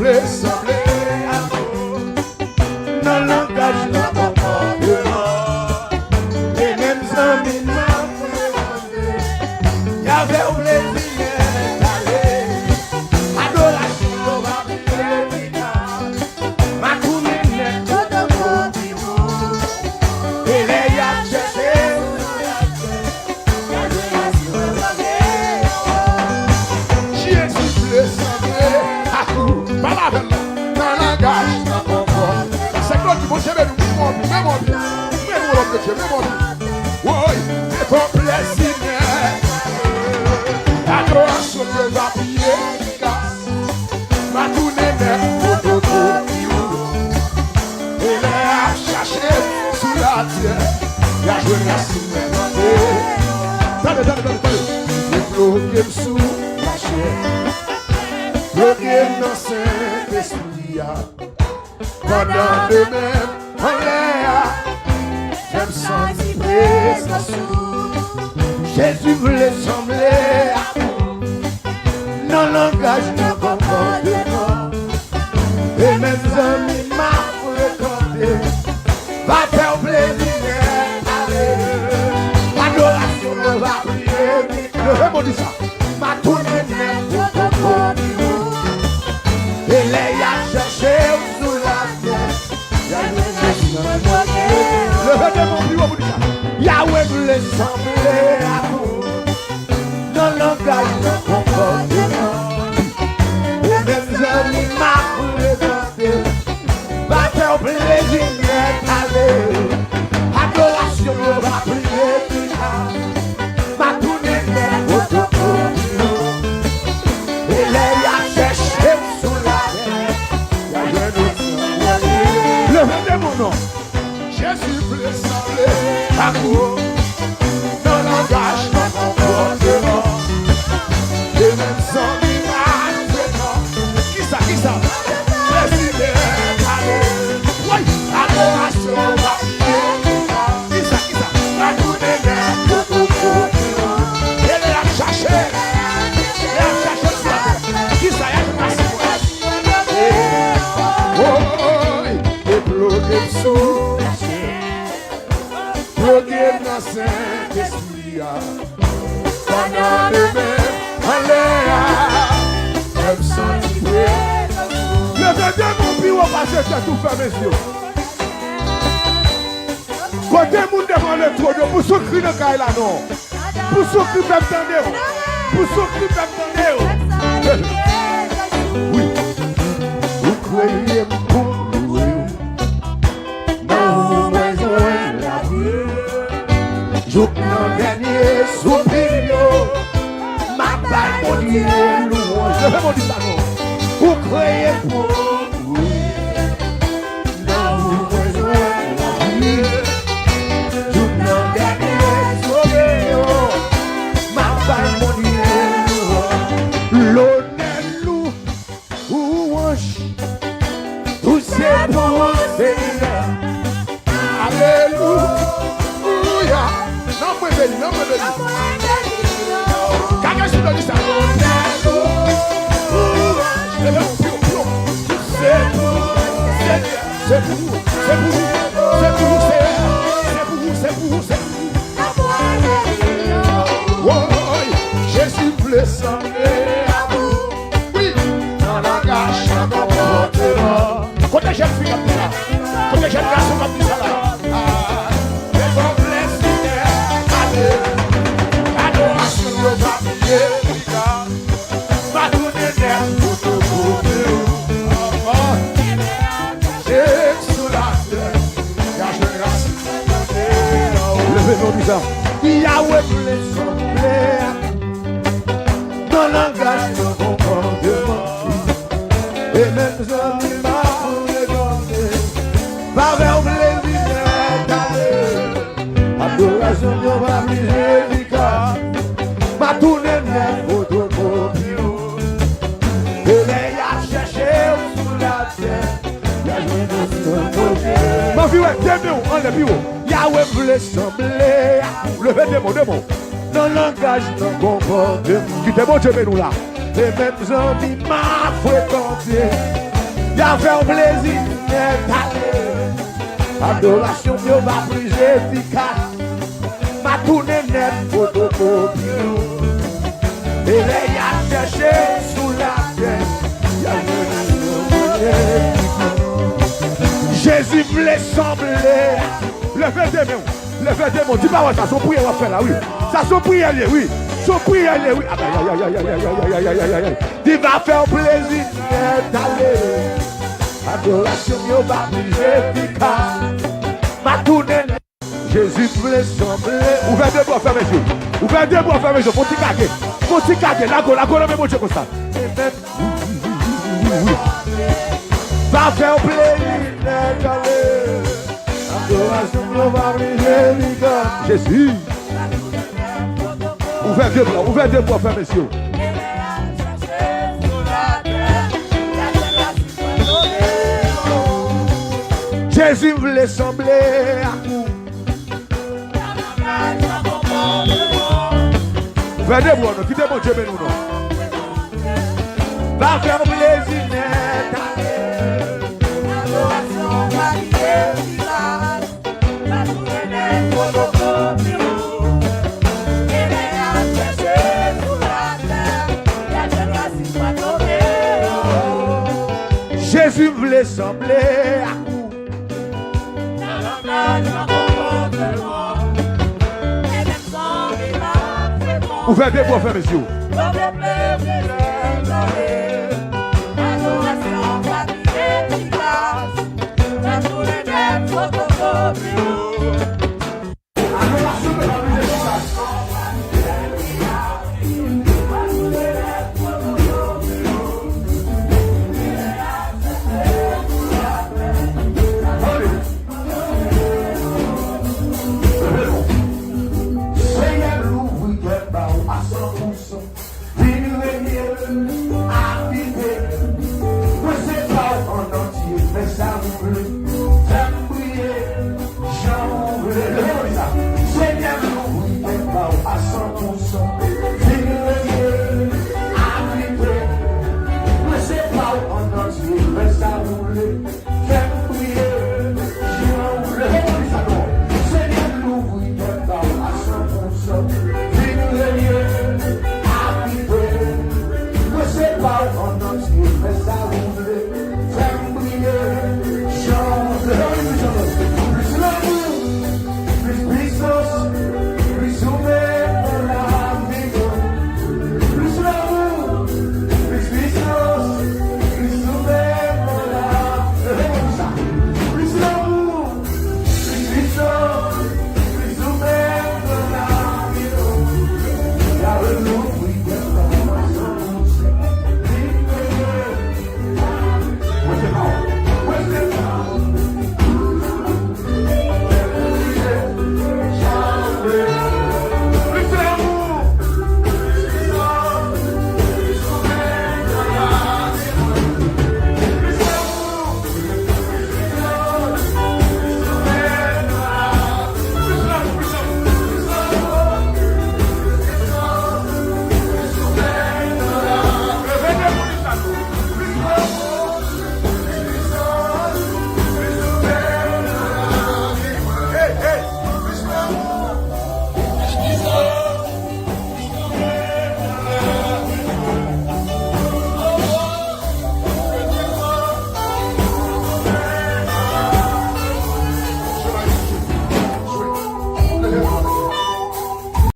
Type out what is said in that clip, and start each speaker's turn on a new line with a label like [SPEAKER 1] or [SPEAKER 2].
[SPEAKER 1] voulait sembler à vous. Dans le langage, dans mon comportement. Les mêmes amis m'ont demandé. Il y avait au plaisir d'aller. Adoration, on va prier. Ma commune, tout de mon bureau. Et les y a cherché. Jésus voulait sembler à vous. Pas la belle. Dans le langage, dans mon comportement. C'est quoi qui vous savez, nous, même en bien. Oui, c'est ton plaisir. Adoration de va prier. Ma tournée n'est pas et les a cherché sous la terre. Il a joué merci. Attendez. Il bloqué sous la chair. Bloqué dans Saint-Esprit. Pendant de même, en l'air. J'aime sentir présence. Jésus voulait sembler à vous. Non langage, non comportement. Et mes amis m'a fréquenté. Va faire plaisir. Adoration, on va prier. Le vraiment dit ça. Ma tournée n'est pas pour nous. Et les y a cherché sous la terre. Yahweh voulait sembler à vous. Dans le langage de comportement. Et mes amis m'a fréquenté. Va faire plaisir d'être allé. Adoration, on va prier plus tard. Ma tournée n'est pas pour nous. Et les y a cherché sous la terre. Levez mon nom. Jésus voulait sembler à vous. Dans le langage, dans mon comportement. Les mêmes amis maintenant. Qui ça? Président, allez. Oui, adoration, va prier. Qui ça? La tournée n'est pas pour nous. Et les a cherché. Les a cherché sur la terre. Qui ça? Et bloqué sous la chair. Bloqué dans Saint-Esprit. Pendant le même, en l'air. J'aime sentir présence. Levez mon bureau parce que c'est tout fait, messieurs. Côté moun devant le trône, pour ceux qui ne caillent là, non. Pour ceux qui peuvent t'entendre. Pour ceux qui peuvent t'entendre. Oui. Vous croyez pour nous. Non, moi, je la vie. Jouk nan dernier soupir. Ma balle, mon Dieu, louange. Je vais vous dire ça, non. Vous croyez pour nous. Non, moi, je la vie. Jouk nan dernier soupir. Ma balle, mon Dieu, louange. L'honneur, louange. Tout c'est pour Seigneur. Alléluia. Non, moi, béni. Quelqu'un se donne ça. C'est pour Seigneur. C'est pour vous. Jésus voulait sembler à vous. Oui. Dans la gâche, dans mon comportement. Quand les jeunes filles comme ça. Quand les jeunes garçons comme ça là. Les bons blessés. Adoration, on va prier. Ma tournée n'est pour te couvrir. J'ai sous la terre. Car je reste. Levez-nous du sang. Yahweh voulait sembler. Dans le langage de comportement. Et même amis m'a fréquenté. Va vers plaisir d'aller. Adoration, on va prier. Ma tournée n'est pas trop pour nous. Et les y a cherché sous la terre. Y'a joué dans ce projet. Ma vie, ouais, t'aimes-nous, on est bureau. Yahweh voulait sembler. Levez des mots. Dans le langage, dans le comportement. Qui t'es bon, tu nous là. Les mêmes amis m'a fréquenté. va faire plaisir, adoration ne va plus efficace. Ma tournée net, photocopie. Et les y'a cherché sous la terre. Jésus voulait sembler. Levez des mots, dis pas, ça son prière va faire là, oui. Ça son prière, oui. Son prière, oui. Il va faire plaisir, adoration, il va plus efficace. Ma tournée, Jésus voulait sembler. Ouvrez deux bois, fermez les yeux. Ouvrez deux bois, fermez les yeux. Faut t'y caguer. La go, le même Dieu comme ça. Va faire plaisir, adoration, il va plus efficace. Jésus. Ouvrez deux bois, fermez les yeux. Jésus voulait sembler à nous. Ouvrez des bois, quittez mon Dieu, mais nous non. Va faire plaisir, Jésus voulait sembler à nous. Ouvrez des bois, fermez les yeux.
[SPEAKER 2] About on us, you